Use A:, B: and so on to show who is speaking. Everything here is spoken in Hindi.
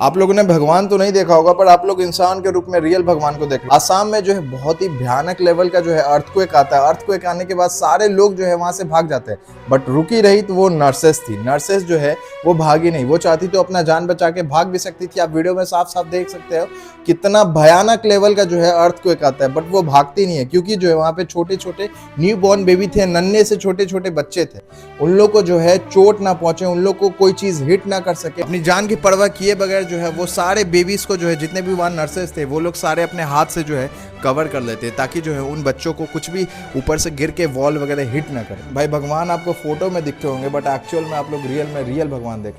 A: आप लोगों ने भगवान तो नहीं देखा होगा, पर आप लोग इंसान के रूप में रियल भगवान को देख लो। आसाम में जो है बहुत ही भयानक लेवल का जो है अर्थक्वेक आता है। अर्थक्वेक आने के बाद सारे लोग जो है वहां से भाग जाते हैं, बट रुकी रही तो वो नर्सेस थी। नर्सेस जो है वो भागी नहीं, वो चाहती तो अपना जान बचा के भाग भी सकती थी। आप वीडियो में साफ साफ देख सकते हो कितना भयानक लेवल का जो है अर्थक्वेक आता है, बट वो भागती नहीं है, क्योंकि जो है वहां पे छोटे छोटे न्यू बॉर्न बेबी थे, नन्हे से छोटे छोटे बच्चे थे। उन लोग को जो है चोट ना पहुंचे, उन लोग को कोई चीज हिट ना कर सके, अपनी जान की परवाह किए बगैर जो है वो सारे बेबीज को जो है, जितने भी वहां नर्सेस थे वो लोग सारे अपने हाथ से जो है कवर कर लेते, ताकि जो है उन बच्चों को कुछ भी ऊपर से गिर के वॉल वगैरह हिट ना करे। भाई भगवान आपको फोटो में दिखते होंगे, बट एक्चुअल में आप लोग रियल में रियल भगवान देख लो।